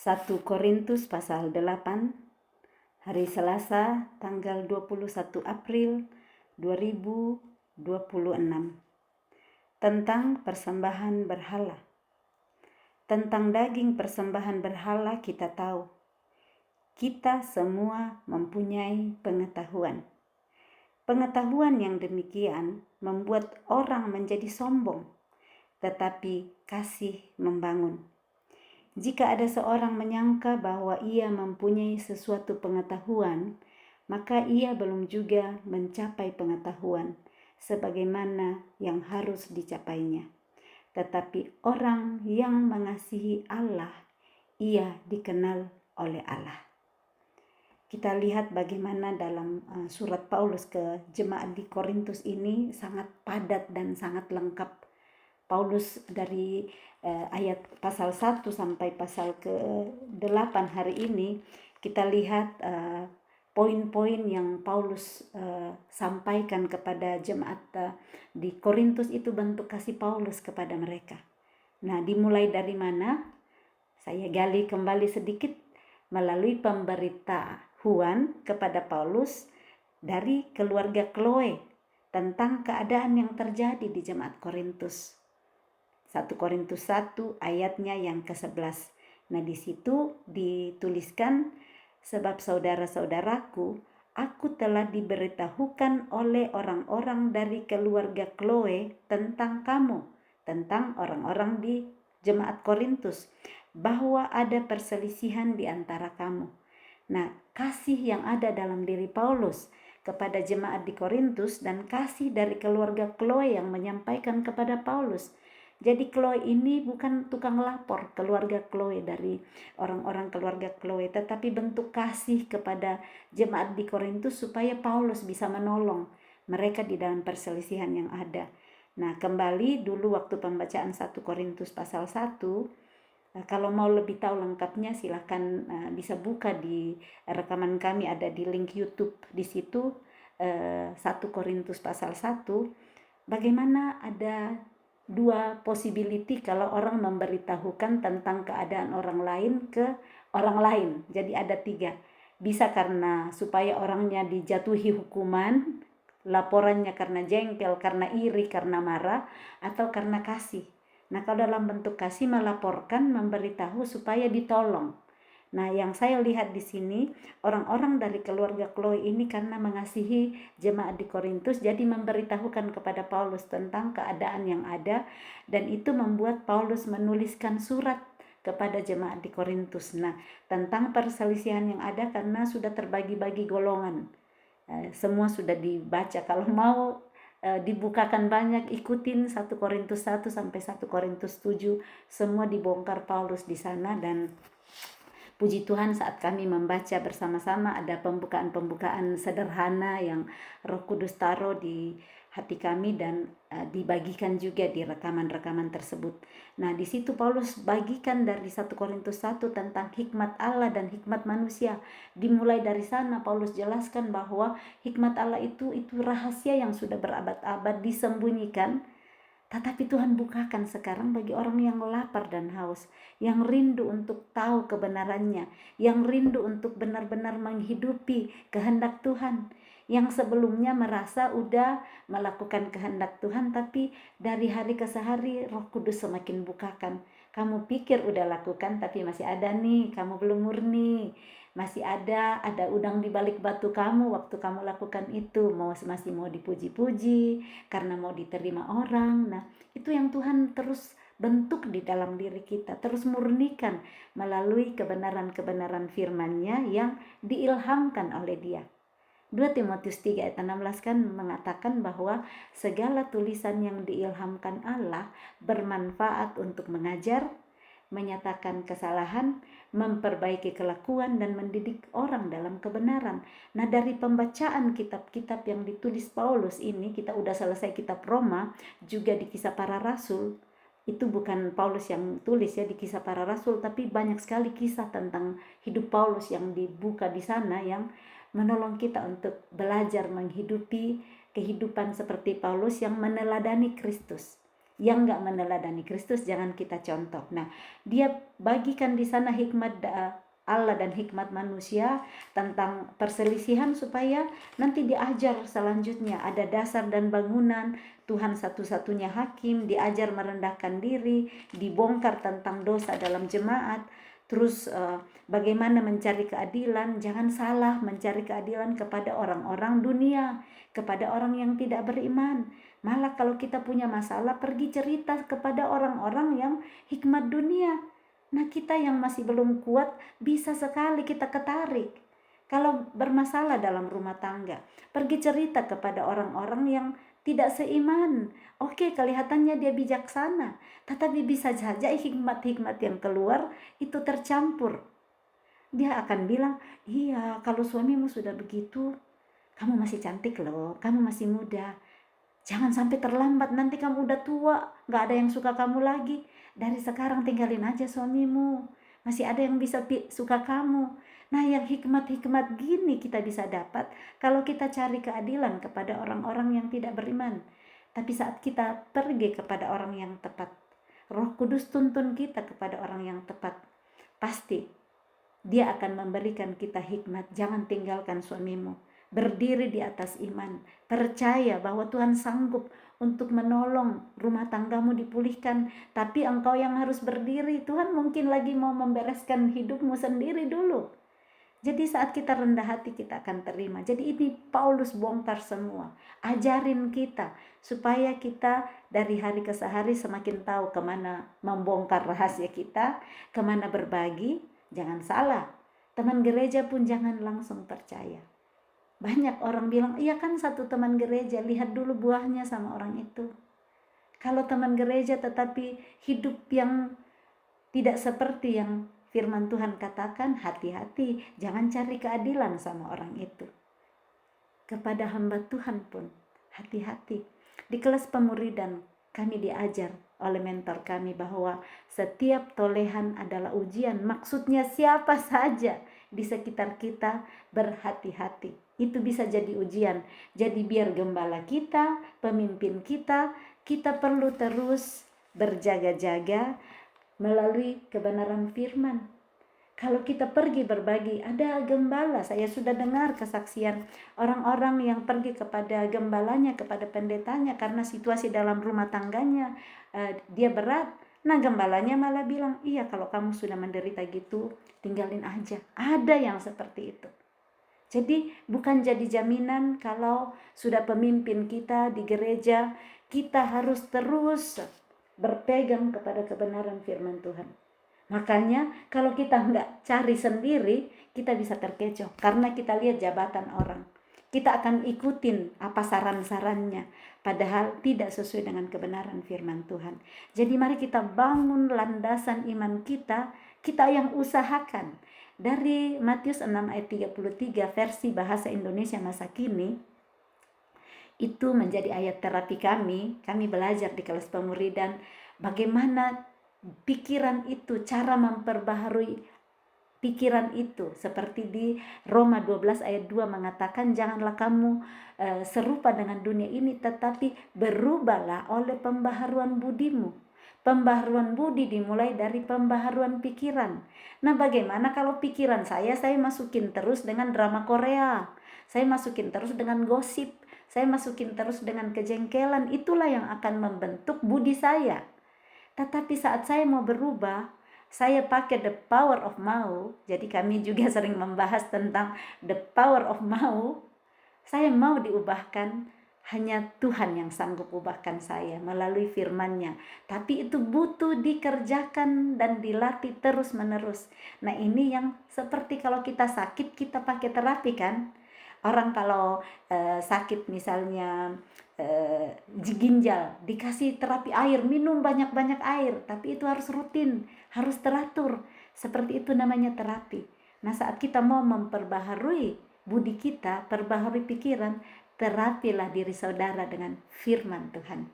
1 Korintus pasal 8, hari Selasa tanggal 21 April 2026. Tentang persembahan berhala. Tentang daging persembahan berhala kita tahu. Kita semua mempunyai pengetahuan. Pengetahuan yang demikian membuat orang menjadi sombong, tetapi kasih membangun. Jika ada seorang menyangka bahwa ia mempunyai sesuatu pengetahuan, maka ia belum juga mencapai pengetahuan sebagaimana yang harus dicapainya. Tetapi orang yang mengasihi Allah, ia dikenal oleh Allah. Kita lihat bagaimana dalam surat Paulus ke jemaat di Korintus ini sangat padat dan sangat lengkap. Paulus dari ayat pasal 1 sampai pasal ke-8 hari ini kita lihat poin-poin yang Paulus sampaikan kepada jemaat di Korintus itu bentuk kasih Paulus kepada mereka. Nah, dimulai dari mana? Saya gali kembali sedikit melalui pemberitahuan kepada Paulus dari keluarga Chloe tentang keadaan yang terjadi di jemaat Korintus. 1 Korintus 1 ayatnya yang ke-11. Nah, di situ dituliskan, sebab saudara-saudaraku, aku telah diberitahukan oleh orang-orang dari keluarga Chloe tentang kamu, tentang orang-orang di jemaat Korintus, bahwa ada perselisihan di antara kamu. Nah, kasih yang ada dalam diri Paulus kepada jemaat di Korintus dan kasih dari keluarga Chloe yang menyampaikan kepada Paulus. Jadi Chloe ini bukan tukang lapor, keluarga Chloe dari orang-orang keluarga Chloe, tetapi bentuk kasih kepada jemaat di Korintus supaya Paulus bisa menolong mereka di dalam perselisihan yang ada. Nah, kembali dulu waktu pembacaan 1 Korintus pasal 1, kalau mau lebih tahu lengkapnya silahkan bisa buka di rekaman kami, ada di link YouTube di situ 1 Korintus pasal 1. Bagaimana ada dua possibility kalau orang memberitahukan tentang keadaan orang lain ke orang lain. Jadi ada 3. Bisa karena supaya orangnya dijatuhi hukuman, laporannya karena jengkel, karena iri, karena marah, atau karena kasih. Nah, kalau dalam bentuk kasih melaporkan, memberitahu supaya ditolong. Nah, yang saya lihat di sini, orang-orang dari keluarga Chloe ini karena mengasihi jemaat di Korintus, jadi memberitahukan kepada Paulus tentang keadaan yang ada, dan itu membuat Paulus menuliskan surat kepada jemaat di Korintus. Nah, tentang perselisihan yang ada karena sudah terbagi-bagi golongan. Semua sudah dibaca. Kalau mau dibukakan banyak, ikutin 1 Korintus 1 sampai 1 Korintus 7, semua dibongkar Paulus di sana. Dan puji Tuhan saat kami membaca bersama-sama ada pembukaan-pembukaan sederhana yang Roh Kudus taruh di hati kami dan dibagikan juga di rekaman-rekaman tersebut. Nah, di situ Paulus bagikan dari 1 Korintus 1 tentang hikmat Allah dan hikmat manusia. Dimulai dari sana Paulus jelaskan bahwa hikmat Allah itu rahasia yang sudah berabad-abad disembunyikan, tetapi Tuhan bukakan sekarang bagi orang yang lapar dan haus, yang rindu untuk tahu kebenarannya, yang rindu untuk benar-benar menghidupi kehendak Tuhan, yang sebelumnya merasa udah melakukan kehendak Tuhan, tapi dari hari ke hari Roh Kudus semakin bukakan. Kamu pikir udah lakukan, tapi masih ada nih, kamu belum murni. Masih ada udang di balik batu kamu waktu kamu lakukan itu, masih mau dipuji-puji karena mau diterima orang. Nah, itu yang Tuhan terus bentuk di dalam diri kita, terus murnikan melalui kebenaran-kebenaran firman-Nya yang diilhamkan oleh Dia. 2 Timotius 3 ayat 16 kan mengatakan bahwa segala tulisan yang diilhamkan Allah bermanfaat untuk mengajar, menyatakan kesalahan, memperbaiki kelakuan, dan mendidik orang dalam kebenaran. Nah, dari pembacaan kitab-kitab yang ditulis Paulus ini, kita udah selesai kitab Roma, juga di Kisah Para Rasul. Itu bukan Paulus yang tulis ya di Kisah Para Rasul, tapi banyak sekali kisah tentang hidup Paulus yang dibuka di sana yang menolong kita untuk belajar menghidupi kehidupan seperti Paulus yang meneladani Kristus. yang gak meneladani Kristus jangan kita contoh. Nah, dia bagikan di sana hikmat Allah dan hikmat manusia tentang perselisihan supaya nanti diajar selanjutnya ada dasar dan bangunan, Tuhan satu-satunya hakim, diajar merendahkan diri, dibongkar tentang dosa dalam jemaat, terus bagaimana mencari keadilan. Jangan salah mencari keadilan kepada orang-orang dunia, kepada orang yang tidak beriman. Malah kalau kita punya masalah, pergi cerita kepada orang-orang yang hikmat dunia. Nah, kita yang masih belum kuat, bisa sekali kita ketarik. Kalau bermasalah dalam rumah tangga, pergi cerita kepada orang-orang yang tidak seiman. Oke, kelihatannya dia bijaksana, tetapi bisa saja hikmat-hikmat yang keluar itu tercampur. Dia akan bilang, iya kalau suamimu sudah begitu, kamu masih cantik loh, kamu masih muda. Jangan sampai terlambat, nanti kamu udah tua, gak ada yang suka kamu lagi. Dari sekarang tinggalin aja suamimu, masih ada yang bisa suka kamu. Nah, yang hikmat-hikmat gini kita bisa dapat kalau kita cari keadilan kepada orang-orang yang tidak beriman. Tapi saat kita pergi kepada orang yang tepat, Roh Kudus tuntun kita kepada orang yang tepat, pasti dia akan memberikan kita hikmat. Jangan tinggalkan suamimu, berdiri di atas iman, percaya bahwa Tuhan sanggup untuk menolong rumah tanggamu dipulihkan. Tapi engkau yang harus berdiri, Tuhan mungkin lagi mau membereskan hidupmu sendiri dulu. Jadi saat kita rendah hati, kita akan terima. Jadi ini Paulus bongkar semua, ajarin kita supaya kita dari hari ke hari semakin tahu kemana membongkar rahasia kita, kemana berbagi. Jangan salah, teman gereja pun jangan langsung percaya. Banyak orang bilang, iya kan satu teman gereja, lihat dulu buahnya sama orang itu. Kalau teman gereja tetapi hidup yang tidak seperti yang firman Tuhan katakan, hati-hati, jangan cari keadilan sama orang itu. Kepada hamba Tuhan pun, hati-hati. Di kelas pemuridan, kami diajar oleh mentor kami bahwa setiap tolehan adalah ujian. Maksudnya siapa saja di sekitar kita, berhati-hati. Itu bisa jadi ujian. Jadi biar gembala kita, pemimpin kita perlu terus berjaga-jaga melalui kebenaran firman. Kalau kita pergi berbagi, ada gembala. Saya sudah dengar kesaksian orang-orang yang pergi kepada gembalanya, kepada pendetanya karena situasi dalam rumah tangganya dia berat. Nah, gembalanya malah bilang, iya kalau kamu sudah menderita gitu, tinggalin aja. Ada yang seperti itu. Jadi bukan jadi jaminan kalau sudah pemimpin kita di gereja, kita harus terus berpegang kepada kebenaran firman Tuhan. Makanya kalau kita nggak cari sendiri, kita bisa terkecoh karena kita lihat jabatan orang. Kita akan ikutin apa saran-sarannya, padahal tidak sesuai dengan kebenaran firman Tuhan. Jadi mari kita bangun landasan iman kita yang usahakan. Dari Matius 6 ayat 33 versi bahasa Indonesia masa kini, itu menjadi ayat terapi kami. Kami belajar di kelas pemuridan bagaimana pikiran itu, cara memperbaharui pikiran itu. Seperti di Roma 12 ayat 2 mengatakan, janganlah kamu serupa dengan dunia ini, tetapi berubahlah oleh pembaharuan budimu. Pembaharuan budi dimulai dari pembaharuan pikiran. Nah, bagaimana kalau pikiran saya masukin terus dengan drama Korea, saya masukin terus dengan gosip, saya masukin terus dengan kejengkelan, itulah yang akan membentuk budi saya. Tetapi saat saya mau berubah, saya pakai the power of mau. Jadi kami juga sering membahas tentang the power of mau. Saya mau diubahkan, hanya Tuhan yang sanggup ubahkan saya melalui firman-Nya. Tapi itu butuh dikerjakan dan dilatih terus-menerus. Nah, ini yang seperti kalau kita sakit, kita pakai terapi kan. Orang kalau sakit misalnya ginjal, dikasih terapi air, minum banyak-banyak air, tapi itu harus rutin, harus teratur. Seperti itu namanya terapi. Nah, saat kita mau memperbaharui budi kita, perbaharui pikiran, terapilah diri saudara dengan firman Tuhan.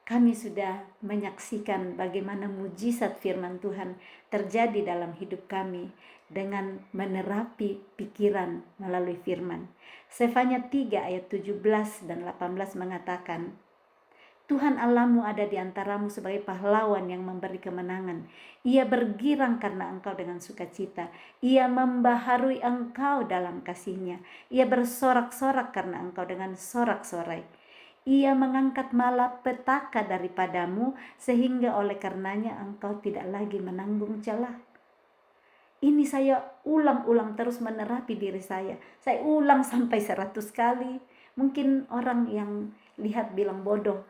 Kami sudah menyaksikan bagaimana mujizat firman Tuhan terjadi dalam hidup kami dengan menerapi pikiran melalui firman. Sefanya 3 ayat 17 dan 18 mengatakan, Tuhan Allahmu ada di antaramu sebagai pahlawan yang memberi kemenangan. Ia bergirang karena engkau dengan sukacita. Ia membaharui engkau dalam kasih-Nya. Ia bersorak-sorak karena engkau dengan sorak-sorai. Ia mengangkat malapetaka daripadamu sehingga oleh karenanya engkau tidak lagi menanggung celah. Ini saya ulang-ulang terus menerapi diri saya. Saya ulang sampai 100 kali. Mungkin orang yang lihat bilang bodoh.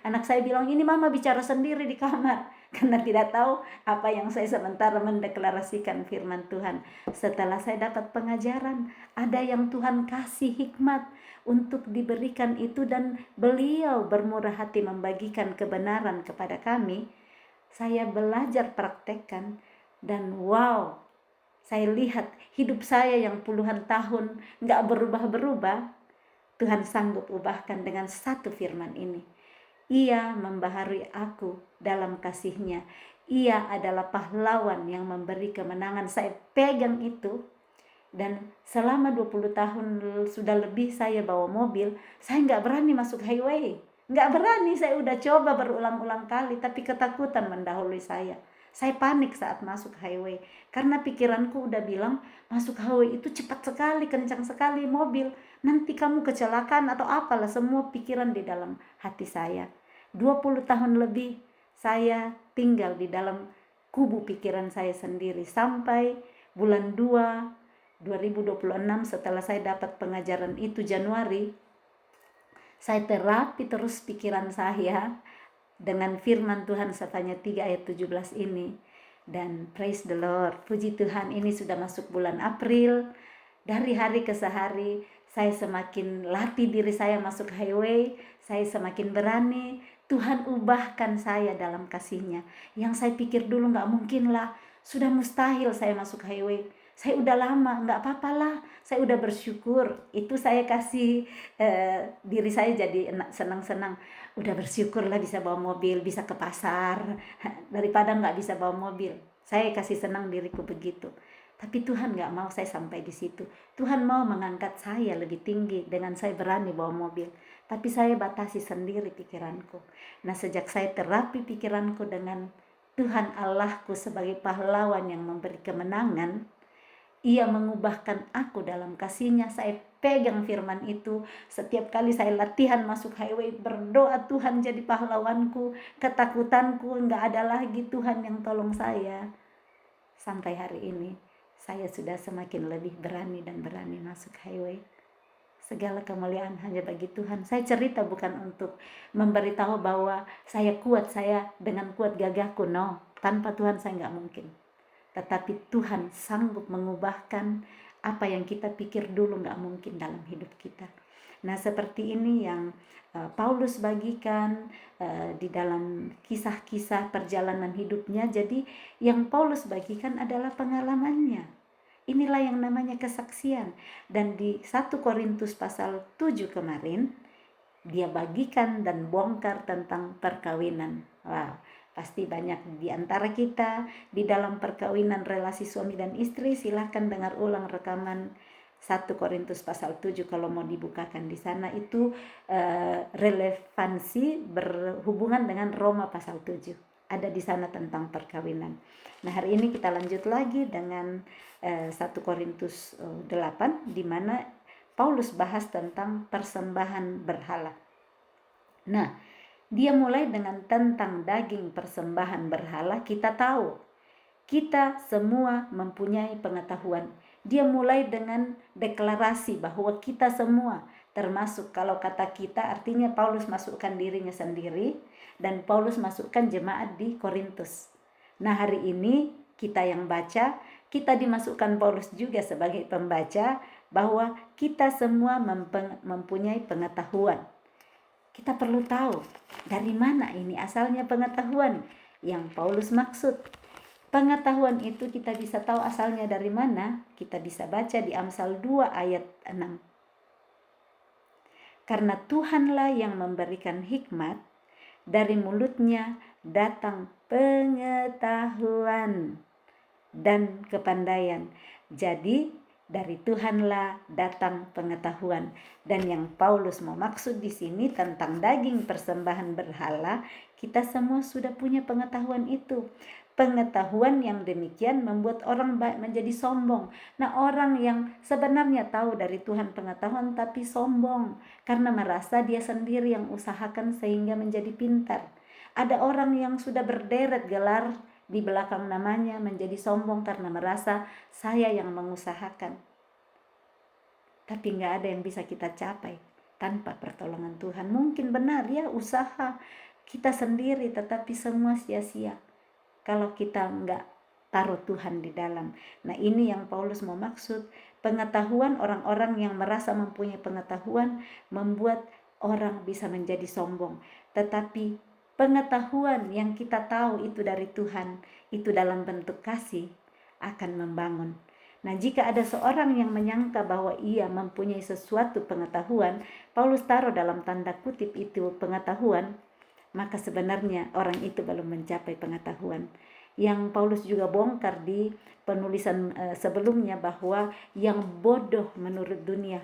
Anak saya bilang, ini mama bicara sendiri di kamar. Karena tidak tahu apa yang saya sementara mendeklarasikan firman Tuhan. Setelah saya dapat pengajaran, ada yang Tuhan kasih hikmat untuk diberikan itu, dan beliau bermurah hati membagikan kebenaran kepada kami. Saya belajar praktekkan, dan wow, saya lihat hidup saya yang puluhan tahun gak berubah-berubah, Tuhan sanggup ubahkan dengan satu firman ini. Ia membaharui aku dalam kasih-Nya. Ia adalah pahlawan yang memberi kemenangan. Saya pegang itu, dan selama 20 tahun sudah lebih saya bawa mobil, saya gak berani masuk highway. Gak berani, saya udah coba berulang-ulang kali, tapi ketakutan mendahului saya. Saya panik saat masuk highway, karena pikiranku udah bilang, masuk highway itu cepat sekali, kencang sekali mobil, nanti kamu kecelakaan atau apalah, semua pikiran di dalam hati saya. 20 tahun lebih saya tinggal di dalam kubu pikiran saya sendiri, sampai bulan 2 2026 setelah saya dapat pengajaran itu Januari, saya terapi terus pikiran saya dengan firman Tuhan Sefanya 3 ayat 17 ini. Dan praise the Lord, puji Tuhan, ini sudah masuk bulan April. Dari hari ke sehari saya semakin latih diri saya masuk highway, saya semakin berani. Tuhan ubahkan saya dalam kasih-Nya. Yang saya pikir dulu gak mungkin lah, sudah mustahil saya masuk highway. Saya udah lama, gak apa-apa lah, saya udah bersyukur. Itu saya kasih diri saya jadi senang-senang. Udah bersyukurlah bisa bawa mobil, bisa ke pasar, daripada gak bisa bawa mobil. Saya kasih senang diriku begitu. Tapi Tuhan gak mau saya sampai di situ. Tuhan mau mengangkat saya lebih tinggi dengan saya berani bawa mobil. Tapi saya batasi sendiri pikiranku. Nah, sejak saya terapi pikiranku dengan Tuhan Allahku sebagai pahlawan yang memberi kemenangan, Ia mengubahkan aku dalam kasih-Nya. Saya pegang firman itu. Setiap kali saya latihan masuk highway, berdoa, Tuhan jadi pahlawanku. Ketakutanku gak ada lagi, Tuhan yang tolong saya. Sampai hari ini saya sudah semakin lebih berani dan berani masuk highway. Segala kemuliaan hanya bagi Tuhan. Saya cerita bukan untuk memberitahu bahwa saya kuat, saya dengan kuat gagahku. No, tanpa Tuhan saya gak mungkin. Tetapi Tuhan sanggup mengubahkan apa yang kita pikir dulu gak mungkin dalam hidup kita. Nah, seperti ini yang Paulus bagikan di dalam kisah-kisah perjalanan hidupnya. Jadi yang Paulus bagikan adalah pengalamannya. Inilah yang namanya kesaksian. Dan di 1 Korintus pasal 7 kemarin, dia bagikan dan bongkar tentang perkawinan. Wow, pasti banyak di antara kita di dalam perkawinan relasi suami dan istri. Silahkan dengar ulang rekaman 1 Korintus pasal 7 kalau mau dibukakan di sana. Itu relevansi berhubungan dengan Roma pasal 7. Ada di sana tentang perkawinan. Nah, hari ini kita lanjut lagi dengan 1 Korintus 8, di mana Paulus bahas tentang persembahan berhala. Nah, dia mulai dengan tentang daging persembahan berhala. Kita tahu, kita semua mempunyai pengetahuan. Dia mulai dengan deklarasi bahwa kita semua, termasuk kalau kata kita artinya Paulus masukkan dirinya sendiri, dan Paulus masukkan jemaat di Korintus. Nah, hari ini kita yang baca, kita dimasukkan Paulus juga sebagai pembaca, bahwa kita semua mempunyai pengetahuan. Kita perlu tahu dari mana ini asalnya pengetahuan yang Paulus maksud. Pengetahuan itu kita bisa tahu asalnya dari mana. Kita bisa baca di Amsal 2 ayat 6. Karena Tuhanlah yang memberikan hikmat, dari mulutnya datang pengetahuan dan kepandaian. Jadi Dari Tuhanlah datang pengetahuan. Dan yang Paulus mau maksud di sini tentang daging persembahan berhala, kita semua sudah punya pengetahuan itu. Pengetahuan yang demikian membuat orang menjadi sombong. Nah, orang yang sebenarnya tahu dari Tuhan pengetahuan tapi sombong karena merasa dia sendiri yang usahakan sehingga menjadi pintar. Ada orang yang sudah berderet gelar di belakang namanya menjadi sombong karena merasa saya yang mengusahakan. Tapi nggak ada yang bisa kita capai tanpa pertolongan Tuhan. Mungkin benar ya usaha kita sendiri, tetapi semua sia-sia kalau kita nggak taruh Tuhan di dalam. Nah, ini yang Paulus mau maksud. Pengetahuan, orang-orang yang merasa mempunyai pengetahuan membuat orang bisa menjadi sombong. Tetapi pengetahuan yang kita tahu itu dari Tuhan, itu dalam bentuk kasih, akan membangun. Nah, jika ada seorang yang menyangka bahwa ia mempunyai sesuatu pengetahuan, Paulus taruh dalam tanda kutip itu pengetahuan, maka sebenarnya orang itu belum mencapai pengetahuan. Yang Paulus juga bongkar di penulisan sebelumnya bahwa yang bodoh menurut dunia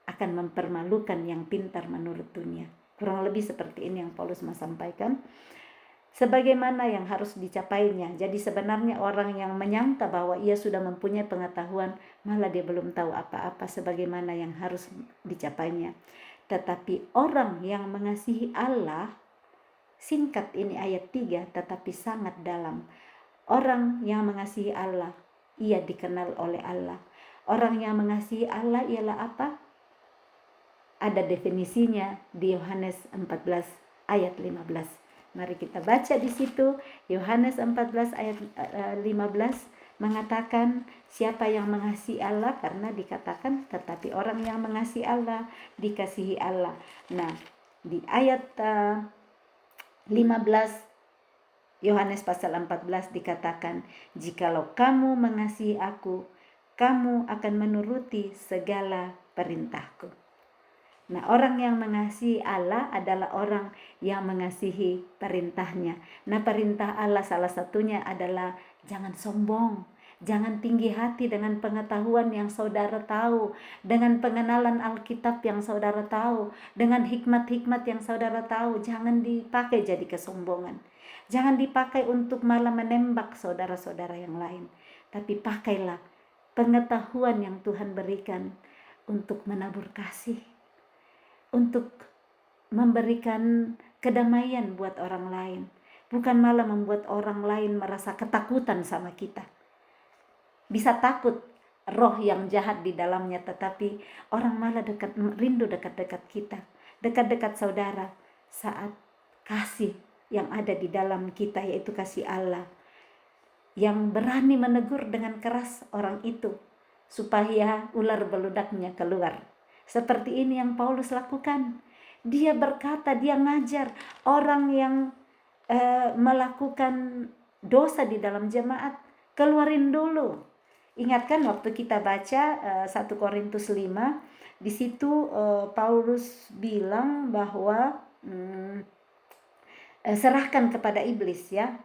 akan mempermalukan yang pintar menurut dunia. Kurang lebih seperti ini yang Paulus mau sampaikan. Sebagaimana yang harus dicapainya. Jadi sebenarnya orang yang menyangka bahwa ia sudah mempunyai pengetahuan, malah dia belum tahu apa-apa sebagaimana yang harus dicapainya. Tetapi orang yang mengasihi Allah, singkat ini ayat 3, tetapi sangat dalam. Orang yang mengasihi Allah, ia dikenal oleh Allah. Orang yang mengasihi Allah ialah apa? Ada definisinya di Yohanes 14 ayat 15. Mari kita baca di situ. Yohanes 14 ayat 15 mengatakan siapa yang mengasihi Allah, karena dikatakan tetapi orang yang mengasihi Allah dikasihi Allah. Nah, di ayat 15 Yohanes pasal 14 dikatakan, jikalau kamu mengasihi aku, kamu akan menuruti segala perintahku. Nah, orang yang mengasihi Allah adalah orang yang mengasihi perintahnya. Nah, perintah Allah salah satunya adalah jangan sombong, jangan tinggi hati dengan pengetahuan yang saudara tahu, dengan pengenalan Alkitab yang saudara tahu, dengan hikmat-hikmat yang saudara tahu. Jangan dipakai jadi kesombongan. Jangan dipakai untuk malah menembak saudara-saudara yang lain. Tapi pakailah pengetahuan yang Tuhan berikan untuk menabur kasih, untuk memberikan kedamaian buat orang lain, bukan malah membuat orang lain merasa ketakutan sama kita. Bisa takut roh yang jahat di dalamnya, tetapi orang malah rindu dekat-dekat kita, dekat-dekat saudara, saat kasih yang ada di dalam kita, yaitu kasih Allah, yang berani menegur dengan keras orang itu supaya ular beludaknya keluar. Seperti ini yang Paulus lakukan. Dia berkata, dia ngajar orang yang melakukan dosa di dalam jemaat, keluarin dulu. Ingatkan waktu kita baca 1 Korintus 5, di situ Paulus bilang bahwa serahkan kepada iblis, ya.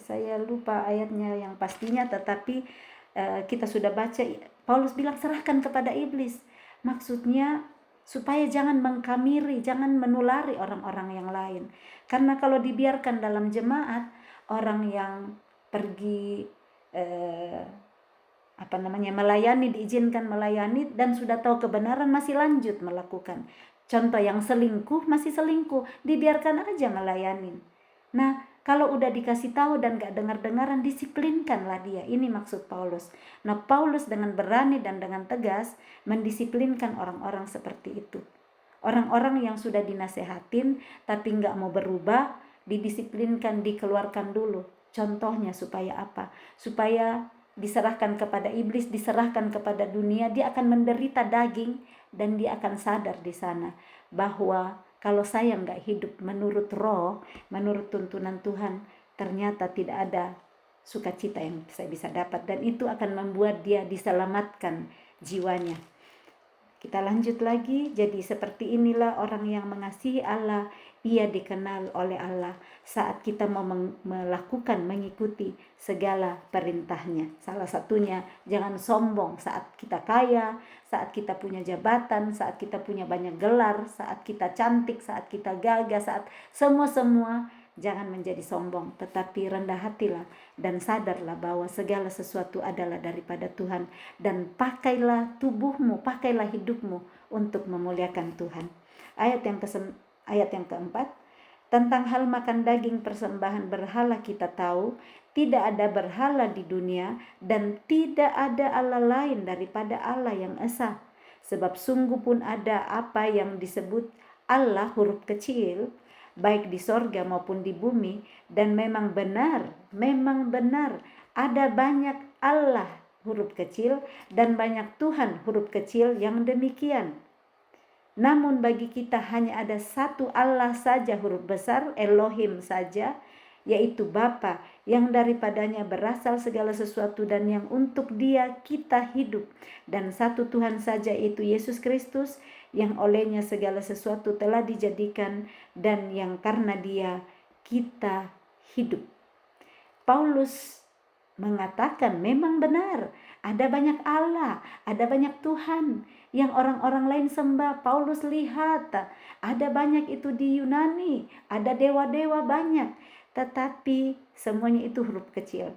Saya lupa ayatnya yang pastinya, tetapi kita sudah baca, Paulus bilang serahkan kepada iblis. Maksudnya supaya jangan mengkamiri, jangan menulari orang-orang yang lain. Karena kalau dibiarkan dalam jemaat, orang yang pergi melayani, diizinkan melayani dan sudah tahu kebenaran masih lanjut melakukan. Contoh yang selingkuh masih selingkuh, dibiarkan aja melayani. Nah, kalau udah dikasih tahu dan gak dengar-dengaran, disiplinkanlah dia. Ini maksud Paulus. Nah, Paulus dengan berani dan dengan tegas mendisiplinkan orang-orang seperti itu. Orang-orang yang sudah dinasehatin tapi gak mau berubah, didisiplinkan, dikeluarkan dulu. Contohnya supaya apa? Supaya diserahkan kepada iblis, diserahkan kepada dunia, dia akan menderita daging dan dia akan sadar di sana bahwa kalau saya nggak hidup menurut roh, menurut tuntunan Tuhan, ternyata tidak ada sukacita yang saya bisa dapat. Dan itu akan membuat dia diselamatkan jiwanya. Kita lanjut lagi. Jadi seperti inilah orang yang mengasihi Allah, ia dikenal oleh Allah saat kita mau melakukan, mengikuti segala perintahnya. Salah satunya, jangan sombong saat kita kaya, saat kita punya jabatan, saat kita punya banyak gelar, saat kita cantik, saat kita gagah, saat semua-semua. Jangan menjadi sombong, tetapi rendah hatilah dan sadarlah bahwa segala sesuatu adalah daripada Tuhan. Dan pakailah tubuhmu, pakailah hidupmu untuk memuliakan Tuhan. Ayat yang keempat, tentang hal makan daging persembahan berhala kita tahu, tidak ada berhala di dunia dan tidak ada Allah lain daripada Allah yang esa. Sebab sungguh pun ada apa yang disebut Allah huruf kecil, baik di sorga maupun di bumi, dan memang benar ada banyak Allah huruf kecil dan banyak Tuhan huruf kecil yang demikian. Namun bagi kita hanya ada satu Allah saja huruf besar, Elohim saja, yaitu Bapa, yang daripadanya berasal segala sesuatu dan yang untuk Dia kita hidup, dan satu Tuhan saja, yaitu Yesus Kristus, yang olehnya segala sesuatu telah dijadikan dan yang karena Dia kita hidup. Paulus mengatakan memang benar ada banyak Allah, ada banyak Tuhan yang orang-orang lain sembah. Paulus lihat ada banyak itu di Yunani, ada dewa-dewa banyak, tetapi semuanya itu huruf kecil.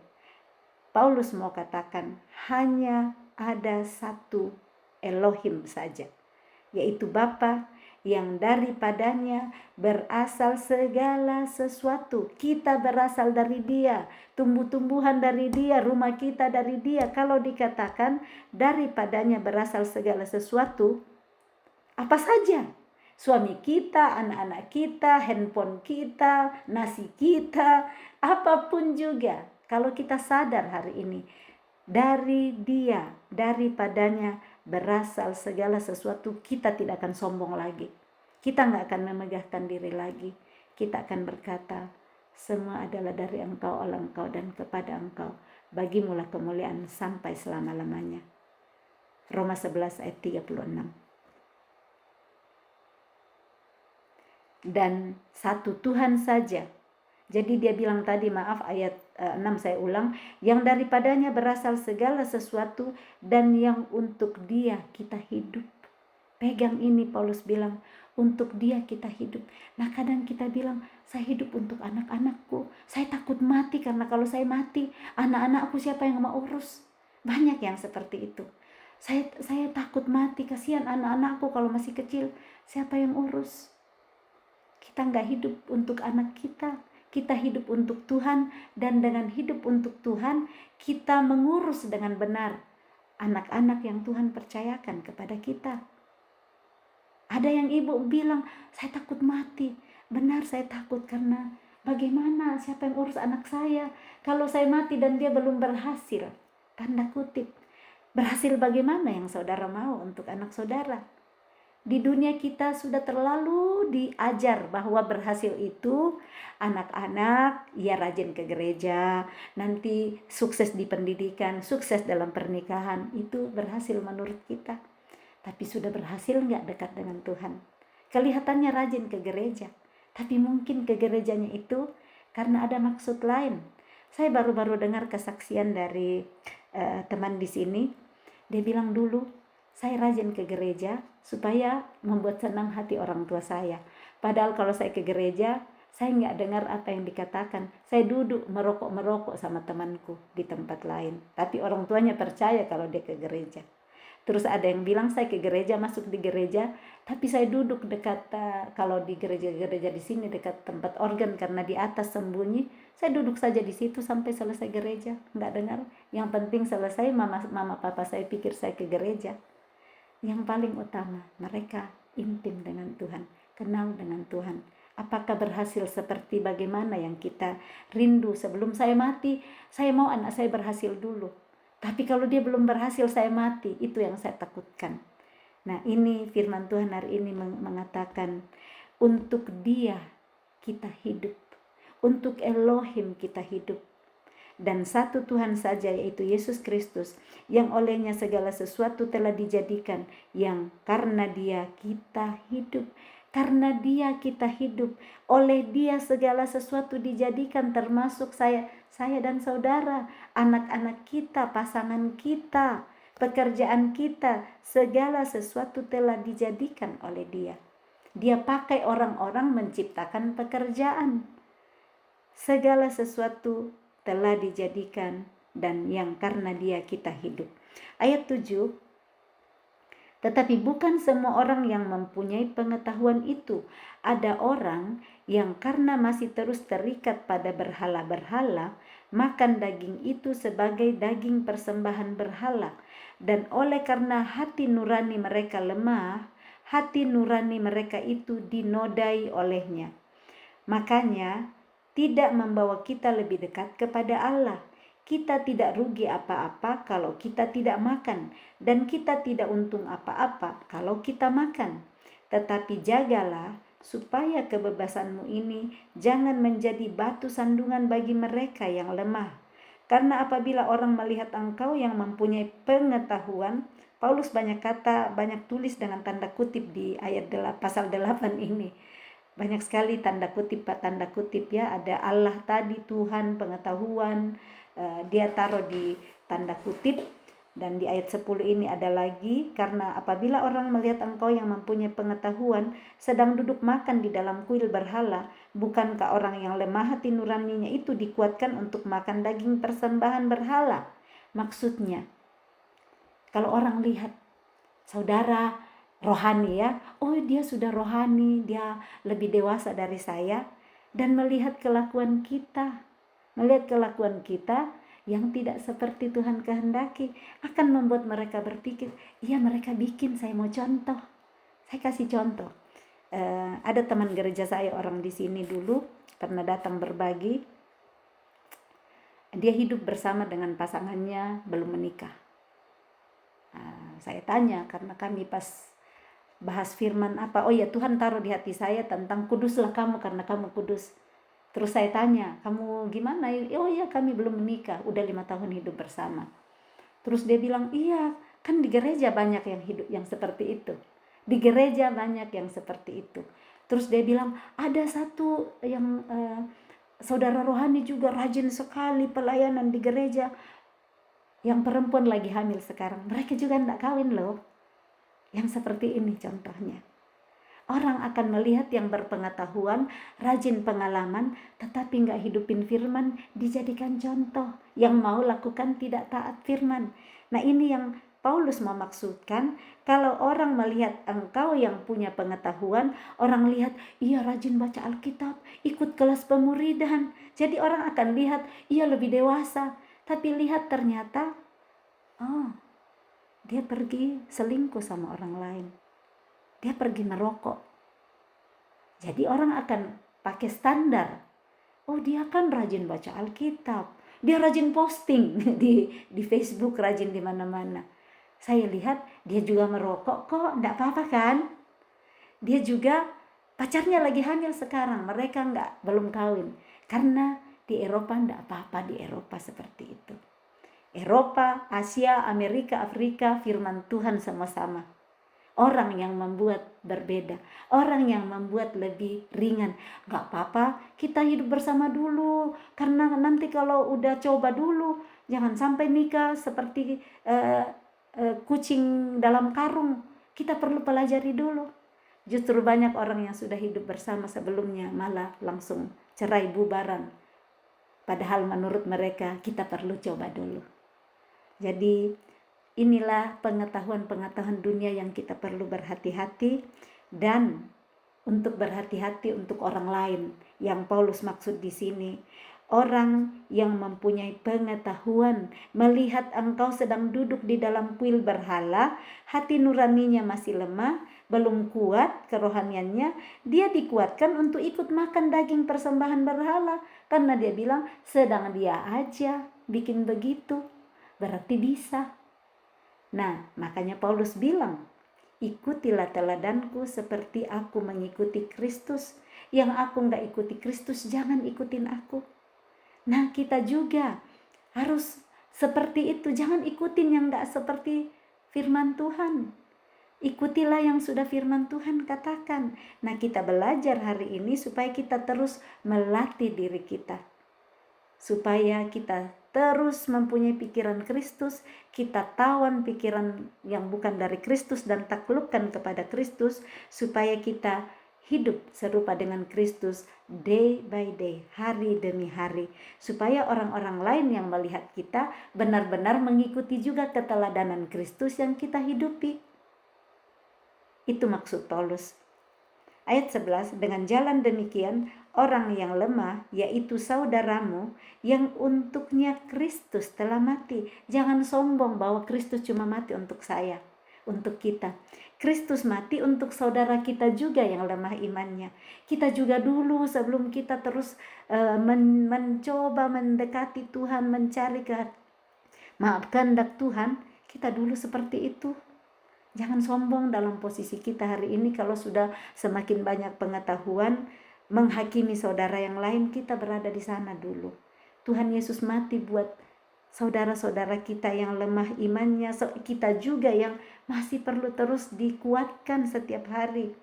Paulus mau katakan hanya ada satu Elohim saja, yaitu Bapa, yang daripadanya berasal segala sesuatu. Kita berasal dari Dia, tumbuh-tumbuhan dari Dia, rumah kita dari Dia. Kalau dikatakan daripadanya berasal segala sesuatu, apa saja? Suami kita, anak-anak kita, handphone kita, nasi kita, apapun juga. Kalau kita sadar hari ini, dari Dia, daripadanya berasal segala sesuatu, kita tidak akan sombong lagi. Kita nggak akan memegahkan diri lagi. Kita akan berkata, semua adalah dari Engkau, oleh Engkau, dan kepada Engkau. Bagimulah kemuliaan sampai selama-lamanya. Roma 11 ayat 36. Dan satu Tuhan saja. Jadi dia bilang tadi, maaf, ayat 6 saya ulang, yang daripadanya berasal segala sesuatu dan yang untuk Dia kita hidup. Pegang ini, Paulus bilang, untuk Dia kita hidup. Nah, kadang kita bilang, saya hidup untuk anak-anakku. Saya takut mati karena kalau saya mati, anak-anakku siapa yang mau urus? Banyak yang seperti itu. Saya takut mati, kasihan anak-anakku kalau masih kecil, siapa yang urus? Kita nggak hidup untuk anak kita. Kita hidup untuk Tuhan, dan dengan hidup untuk Tuhan, kita mengurus dengan benar anak-anak yang Tuhan percayakan kepada kita. Ada yang ibu bilang, saya takut mati. Benar, saya takut karena bagaimana, siapa yang urus anak saya? Kalau saya mati dan dia belum berhasil, tanda kutip. Berhasil bagaimana yang saudara mau untuk anak saudara? Di dunia kita sudah terlalu diajar bahwa berhasil itu anak-anak ya rajin ke gereja, nanti sukses di pendidikan, sukses dalam pernikahan, itu berhasil menurut kita. Tapi sudah berhasil nggak dekat dengan Tuhan? Kelihatannya rajin ke gereja, tapi mungkin ke gerejanya itu karena ada maksud lain. Saya baru-baru dengar kesaksian dari teman di sini. Dia bilang dulu, saya rajin ke gereja supaya membuat senang hati orang tua saya. Padahal kalau saya ke gereja, saya nggak dengar apa yang dikatakan. Saya duduk merokok sama temanku di tempat lain. Tapi orang tuanya percaya kalau dia ke gereja. Terus ada yang bilang saya ke gereja, masuk di gereja, tapi saya duduk dekat, kalau di gereja-gereja di sini dekat tempat organ karena di atas sembunyi, saya duduk saja di situ sampai selesai gereja, nggak dengar. Yang penting selesai, mama papa saya pikir saya ke gereja. Yang paling utama, mereka intim dengan Tuhan, kenal dengan Tuhan. Apakah berhasil seperti bagaimana yang kita rindu? Sebelum saya mati, saya mau anak saya berhasil dulu. Tapi kalau dia belum berhasil, saya mati. Itu yang saya takutkan. Nah, ini firman Tuhan hari ini mengatakan, untuk Dia kita hidup. Untuk Elohim kita hidup. Dan satu Tuhan saja, yaitu Yesus Kristus, yang olehnya segala sesuatu telah dijadikan, yang karena Dia kita hidup. Karena Dia kita hidup, oleh Dia segala sesuatu dijadikan, termasuk saya dan saudara, anak-anak kita, pasangan kita, pekerjaan kita, segala sesuatu telah dijadikan oleh Dia. Dia pakai orang-orang menciptakan pekerjaan. Segala sesuatu telah dijadikan dan yang karena Dia kita hidup. Ayat 7, tetapi bukan semua orang yang mempunyai pengetahuan itu. Ada orang yang karena masih terus terikat pada berhala-berhala, makan daging itu sebagai daging persembahan berhala. Dan oleh karena hati nurani mereka lemah, hati nurani mereka itu dinodai olehnya. Makanya tidak membawa kita lebih dekat kepada Allah. Kita tidak rugi apa-apa kalau kita tidak makan, dan kita tidak untung apa-apa kalau kita makan. Tetapi jagalah supaya kebebasanmu ini jangan menjadi batu sandungan bagi mereka yang lemah. Karena apabila orang melihat engkau yang mempunyai pengetahuan, Paulus banyak tulis dengan tanda kutip di ayat pasal 8 ini. Banyak sekali tanda kutip ya, ada Allah tadi, Tuhan, pengetahuan, dia taruh di tanda kutip. Dan di ayat 10 ini ada lagi, karena apabila orang melihat engkau yang mempunyai pengetahuan sedang duduk makan di dalam kuil berhala, bukankah orang yang lemah hati nuraninya itu dikuatkan untuk makan daging persembahan berhala? Maksudnya, kalau orang lihat saudara rohani ya, oh dia sudah rohani, dia lebih dewasa dari saya, dan melihat kelakuan kita yang tidak seperti Tuhan kehendaki, akan membuat mereka berpikir, iya mereka bikin, saya mau contoh. Saya kasih contoh. Ada teman gereja saya, orang di sini dulu pernah datang berbagi. Dia hidup bersama dengan pasangannya, belum menikah. Saya tanya, karena kami pas bahas firman apa, oh ya Tuhan taruh di hati saya tentang kuduslah kamu karena kamu kudus. Terus saya tanya, kamu gimana? Oh iya, kami belum menikah, udah 5 tahun hidup bersama. Terus dia bilang, iya kan di gereja banyak yang hidup yang seperti itu. Di gereja banyak yang seperti itu. Terus dia bilang, ada satu yang saudara rohani juga rajin sekali pelayanan di gereja. Yang perempuan lagi hamil sekarang, mereka juga enggak kawin loh. Yang seperti ini contohnya. Orang akan melihat yang berpengetahuan, rajin pengalaman, tetapi enggak hidupin firman, dijadikan contoh. Yang mau lakukan tidak taat firman. Nah ini yang Paulus memaksudkan, kalau orang melihat engkau yang punya pengetahuan, orang lihat, iya rajin baca Alkitab, ikut kelas pemuridan. Jadi orang akan lihat, iya lebih dewasa. Tapi lihat ternyata, oh dia pergi selingkuh sama orang lain. Dia pergi merokok. Jadi orang akan pakai standar. Oh dia kan rajin baca Alkitab. Dia rajin posting di Facebook, rajin di mana-mana. Saya lihat dia juga merokok kok, enggak apa-apa kan? Dia juga pacarnya lagi hamil sekarang, mereka belum kawin. Karena di Eropa enggak apa-apa, di Eropa seperti itu. Eropa, Asia, Amerika, Afrika, firman Tuhan sama-sama. Orang yang membuat berbeda, orang yang membuat lebih ringan. Gak apa-apa, kita hidup bersama dulu, karena nanti kalau udah coba dulu, jangan sampai nikah seperti kucing dalam karung. Kita perlu pelajari dulu. Justru banyak orang yang sudah hidup bersama sebelumnya malah langsung cerai bubaran. Padahal menurut mereka kita perlu coba dulu. Jadi inilah pengetahuan-pengetahuan dunia yang kita perlu berhati-hati, dan untuk berhati-hati untuk orang lain. Yang Paulus maksud di sini, orang yang mempunyai pengetahuan melihat engkau sedang duduk di dalam kuil berhala, hati nuraninya masih lemah, belum kuat kerohaniannya, dia dikuatkan untuk ikut makan daging persembahan berhala, karena dia bilang sedang dia aja bikin begitu, berarti bisa. Nah, makanya Paulus bilang, ikutilah teladanku seperti aku mengikuti Kristus. Yang aku enggak ikuti Kristus, jangan ikutin aku. Nah, kita juga harus seperti itu. Jangan ikutin yang enggak seperti firman Tuhan. Ikutilah yang sudah firman Tuhan katakan. Nah, kita belajar hari ini supaya kita terus melatih diri kita. Supaya kita terus mempunyai pikiran Kristus, kita tawan pikiran yang bukan dari Kristus dan taklukkan kepada Kristus, supaya kita hidup serupa dengan Kristus day by day, hari demi hari, supaya orang-orang lain yang melihat kita benar-benar mengikuti juga keteladanan Kristus yang kita hidupi. Itu maksud Paulus. Ayat 11, dengan jalan demikian orang yang lemah, yaitu saudaramu, yang untuknya Kristus telah mati. Jangan sombong bahwa Kristus cuma mati untuk saya, untuk kita. Kristus mati untuk saudara kita juga yang lemah imannya. Kita juga dulu sebelum kita terus mencoba mendekati Tuhan, mencari kehendak Tuhan, kita dulu seperti itu. Jangan sombong dalam posisi kita hari ini. Kalau sudah semakin banyak pengetahuan menghakimi saudara yang lain, kita berada di sana dulu. Tuhan Yesus mati buat saudara-saudara kita yang lemah imannya, kita juga yang masih perlu terus dikuatkan setiap hari.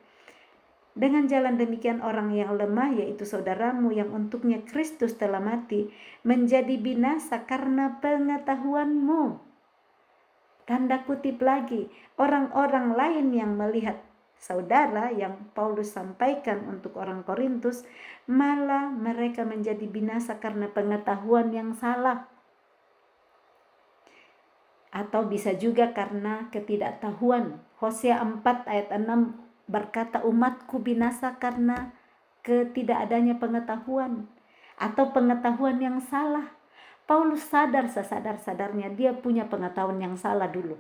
Dengan jalan demikian orang yang lemah, yaitu saudaramu yang untuknya Kristus telah mati, menjadi binasa karena pengetahuanmu. Tanda kutip lagi, orang-orang lain yang melihat saudara yang Paulus sampaikan untuk orang Korintus, malah mereka menjadi binasa karena pengetahuan yang salah. Atau bisa juga karena ketidaktahuan. Hosea 4 ayat 6 berkata, umatku binasa karena ketidakadanya pengetahuan atau pengetahuan yang salah. Paulus sadar sesadar-sadarnya dia punya pengetahuan yang salah dulu.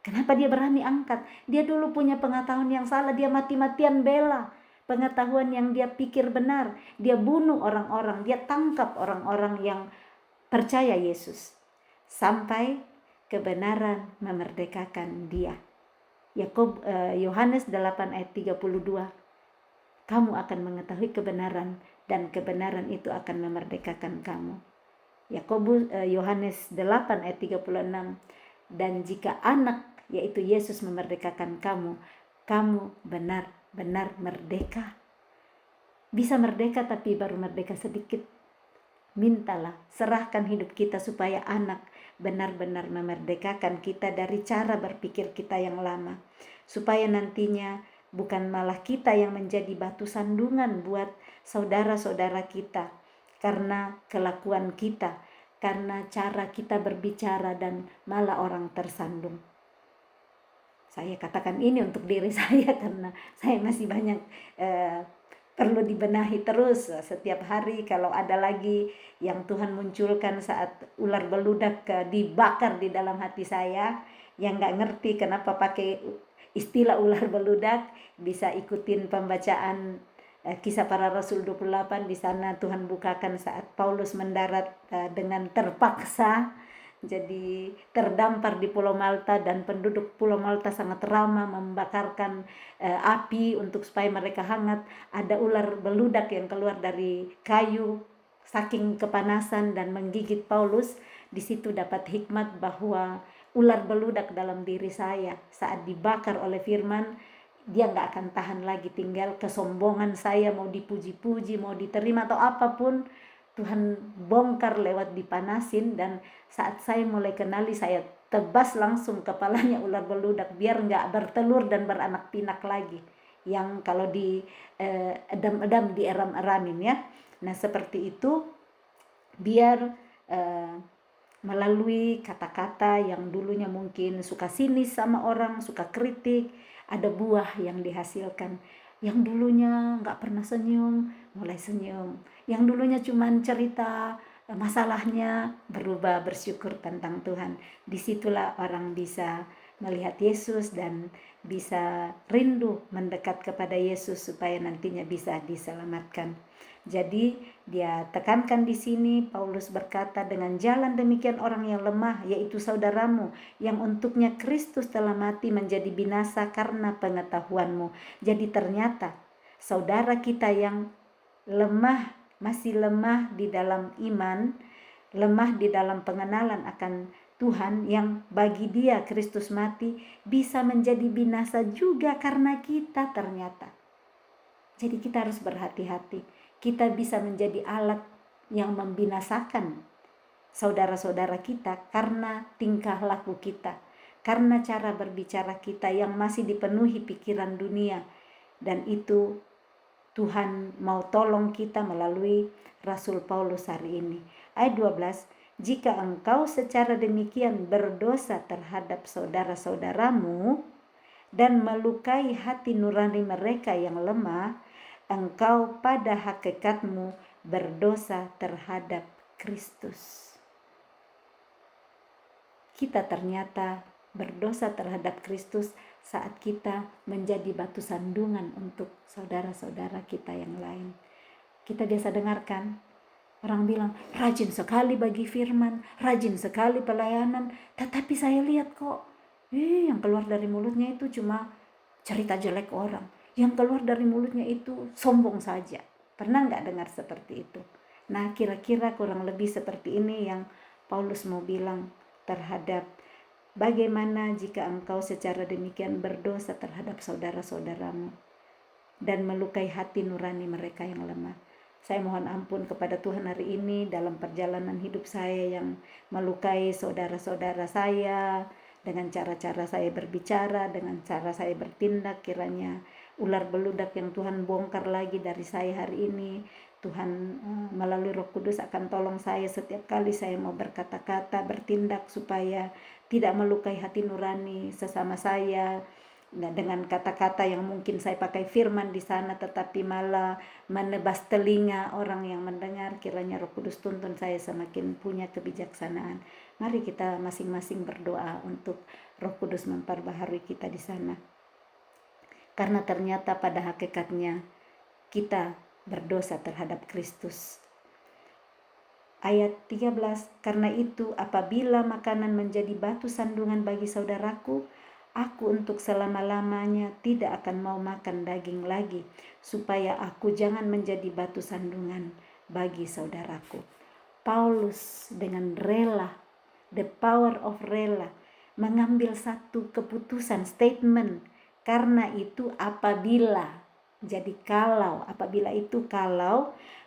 Kenapa dia berani angkat? Dia dulu punya pengetahuan yang salah, dia mati-matian bela pengetahuan yang dia pikir benar. Dia bunuh orang-orang, dia tangkap orang-orang yang percaya Yesus. Sampai kebenaran memerdekakan dia. Yohanes 8 ayat 32. Kamu akan mengetahui kebenaran dan kebenaran itu akan memerdekakan kamu. Yohanes 8 ayat 36. Dan jika anak yaitu Yesus memerdekakan kamu, kamu benar-benar merdeka. Bisa merdeka tapi baru merdeka sedikit. Mintalah, serahkan hidup kita supaya anak benar-benar memerdekakan kita dari cara berpikir kita yang lama. Supaya nantinya bukan malah kita yang menjadi batu sandungan buat saudara-saudara kita. Karena kelakuan kita, karena cara kita berbicara dan malah orang tersandung. Saya katakan ini untuk diri saya karena saya masih banyak perlu dibenahi terus setiap hari. Kalau ada lagi yang Tuhan munculkan saat ular beludak dibakar di dalam hati saya, yang gak ngerti kenapa pakai istilah ular beludak, bisa ikutin pembacaan Kisah Para Rasul 28. Di sana Tuhan bukakan saat Paulus mendarat dengan terpaksa, jadi terdampar di Pulau Malta, dan penduduk Pulau Malta sangat ramah membakarkan api untuk supaya mereka hangat. Ada ular beludak yang keluar dari kayu saking kepanasan dan menggigit Paulus. Di situ dapat hikmat bahwa ular beludak dalam diri saya saat dibakar oleh firman, dia gak akan tahan lagi. Tinggal kesombongan saya mau dipuji-puji, mau diterima atau apapun, Tuhan bongkar lewat dipanasin. Dan saat saya mulai kenali, saya tebas langsung kepalanya ular beludak biar gak bertelur dan beranak pinak lagi, yang kalau di edam-edam di eram-eramin ya. Nah seperti itu, biar melalui kata-kata yang dulunya mungkin suka sinis sama orang, suka kritik, ada buah yang dihasilkan. Yang dulunya gak pernah senyum, mulai senyum. Yang dulunya cuman cerita masalahnya, berubah bersyukur tentang Tuhan. Disitulah orang bisa melihat Yesus dan bisa rindu mendekat kepada Yesus supaya nantinya bisa diselamatkan. Jadi dia tekankan di sini, Paulus berkata, dengan jalan demikian orang yang lemah, yaitu saudaramu, yang untuknya Kristus telah mati, menjadi binasa karena pengetahuanmu. Jadi ternyata saudara kita yang lemah, masih lemah di dalam iman, lemah di dalam pengenalan akan Tuhan yang bagi dia Kristus mati bisa menjadi binasa juga karena kita ternyata. Jadi kita harus berhati-hati. Kita bisa menjadi alat yang membinasakan saudara-saudara kita karena tingkah laku kita, karena cara berbicara kita yang masih dipenuhi pikiran dunia. Dan itu Tuhan mau tolong kita melalui Rasul Paulus hari ini. Ayat 12, jika engkau secara demikian berdosa terhadap saudara-saudaramu dan melukai hati nurani mereka yang lemah, engkau pada hakikatmu berdosa terhadap Kristus. Kita ternyata berdosa terhadap Kristus saat kita menjadi batu sandungan untuk saudara-saudara kita yang lain. Kita biasa dengarkan orang bilang, rajin sekali bagi firman, rajin sekali pelayanan, tetapi saya lihat kok, yang keluar dari mulutnya itu cuma cerita jelek orang. Yang keluar dari mulutnya itu sombong saja. Pernah nggak dengar seperti itu? Nah, kira-kira kurang lebih seperti ini yang Paulus mau bilang terhadap bagaimana jika engkau secara demikian berdosa terhadap saudara-saudaramu dan melukai hati nurani mereka yang lemah. Saya mohon ampun kepada Tuhan hari ini dalam perjalanan hidup saya yang melukai saudara-saudara saya dengan cara-cara saya berbicara, dengan cara saya bertindak. Kiranya ular beludak yang Tuhan bongkar lagi dari saya hari ini, Tuhan melalui Roh Kudus akan tolong saya setiap kali saya mau berkata-kata, bertindak supaya tidak melukai hati nurani sesama saya. Nah, dengan kata-kata yang mungkin saya pakai firman di sana tetapi malah menebas telinga orang yang mendengar. Kiranya Roh Kudus tuntun saya semakin punya kebijaksanaan. Mari kita masing-masing berdoa untuk Roh Kudus memperbaharui kita di sana. Karena ternyata pada hakikatnya kita berdosa terhadap Kristus. Ayat 13, karena itu apabila makanan menjadi batu sandungan bagi saudaraku, aku untuk selama-lamanya tidak akan mau makan daging lagi, supaya aku jangan menjadi batu sandungan bagi saudaraku. Paulus dengan rela, the power of rela, mengambil satu keputusan, statement. Karena itu apabila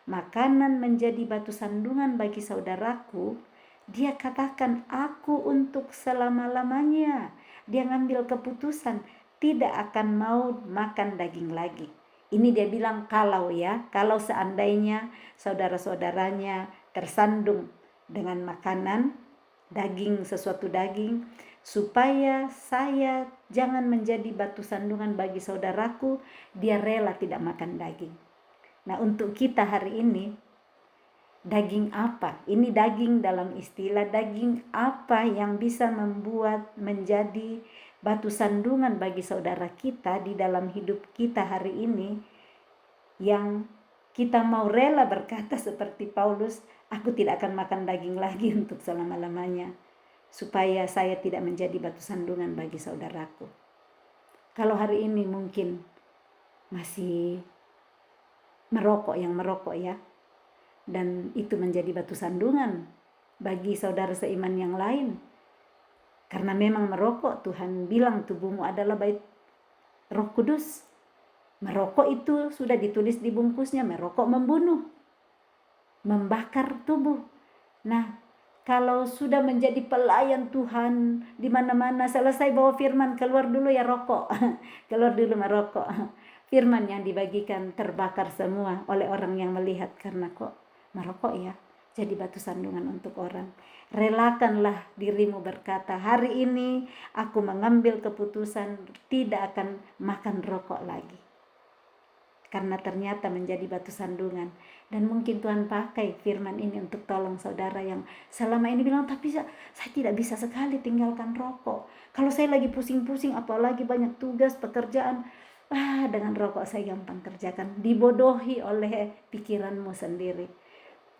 makanan menjadi batu sandungan bagi saudaraku, dia katakan aku untuk selama-lamanya. Dia ngambil keputusan tidak akan mau makan daging lagi. Ini dia bilang kalau seandainya saudara-saudaranya tersandung dengan makanan daging, sesuatu daging, supaya saya jangan menjadi batu sandungan bagi saudaraku, dia rela tidak makan daging. Nah, untuk kita hari ini, daging apa? Ini daging dalam istilah daging apa yang bisa membuat menjadi batu sandungan bagi saudara kita di dalam hidup kita hari ini, yang kita mau rela berkata seperti Paulus, aku tidak akan makan daging lagi untuk selama-lamanya, supaya saya tidak menjadi batu sandungan bagi saudaraku. Kalau hari ini mungkin masih merokok ya, dan itu menjadi batu sandungan bagi saudara seiman yang lain. Karena memang merokok, Tuhan bilang tubuhmu adalah bait Roh Kudus. Merokok itu sudah ditulis di bungkusnya, merokok membunuh, membakar tubuh. Nah, kalau sudah menjadi pelayan Tuhan di mana-mana, selesai bawa firman, keluar dulu ya rokok. Keluar dulu merokok. Firman yang dibagikan terbakar semua oleh orang yang melihat, karena kok merokok ya, jadi batu sandungan untuk orang. Relakanlah dirimu berkata, hari ini aku mengambil keputusan tidak akan makan rokok lagi. Karena ternyata menjadi batu sandungan. Dan mungkin Tuhan pakai firman ini untuk tolong saudara yang selama ini bilang, tapi saya tidak bisa sekali tinggalkan rokok. Kalau saya lagi pusing-pusing, apalagi banyak tugas, pekerjaan, dengan rokok saya gampang kerjakan. Dibodohi oleh pikiranmu sendiri.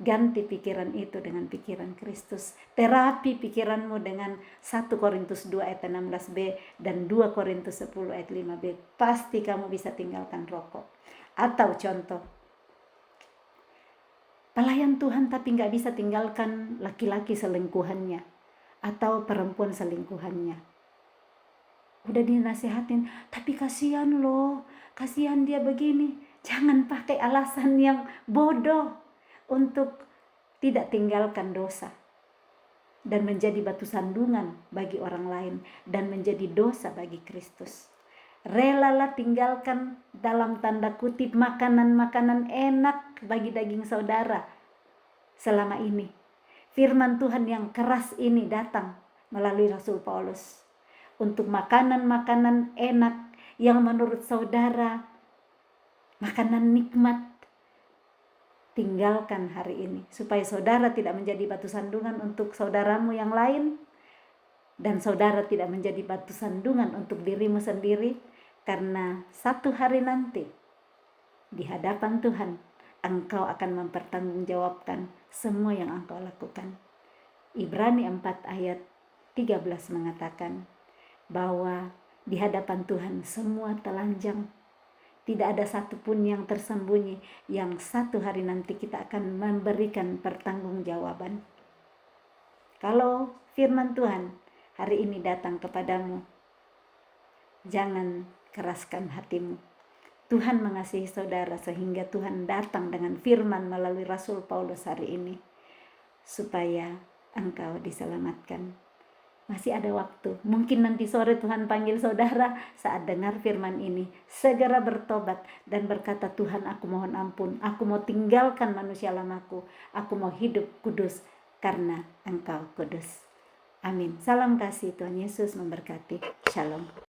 Ganti pikiran itu dengan pikiran Kristus. Terapi pikiranmu dengan 1 Korintus 2 ayat 16b dan 2 Korintus 10 ayat 5b. Pasti kamu bisa tinggalkan rokok. Atau contoh, pelayan Tuhan tapi gak bisa tinggalkan laki-laki selingkuhannya. atau perempuan selingkuhannya. Udah dinasihatin, tapi kasihan loh, kasihan dia begini. Jangan pakai alasan yang bodoh untuk tidak tinggalkan dosa dan menjadi batu sandungan bagi orang lain dan menjadi dosa bagi Kristus. Relalah tinggalkan dalam tanda kutip makanan-makanan enak bagi daging saudara selama ini. Firman Tuhan yang keras ini datang melalui Rasul Paulus untuk makanan-makanan enak yang menurut saudara makanan nikmat. Tinggalkan hari ini supaya saudara tidak menjadi batu sandungan untuk saudaramu yang lain, dan saudara tidak menjadi batu sandungan untuk dirimu sendiri, karena satu hari nanti di hadapan Tuhan engkau akan mempertanggungjawabkan semua yang engkau lakukan. Ibrani 4 ayat 13 mengatakan bahwa di hadapan Tuhan semua telanjang. Tidak ada satupun yang tersembunyi, yang satu hari nanti kita akan memberikan pertanggungjawaban. Kalau firman Tuhan hari ini datang kepadamu, jangan keraskan hatimu. Tuhan mengasihi saudara sehingga Tuhan datang dengan firman melalui Rasul Paulus hari ini, supaya engkau diselamatkan. Masih ada waktu. Mungkin nanti sore Tuhan panggil saudara saat dengar firman ini. Segera bertobat dan berkata, Tuhan, aku mohon ampun. Aku mau tinggalkan manusia lamaku. Aku mau hidup kudus karena Engkau kudus. Amin. Salam kasih. Tuhan Yesus memberkati. Shalom.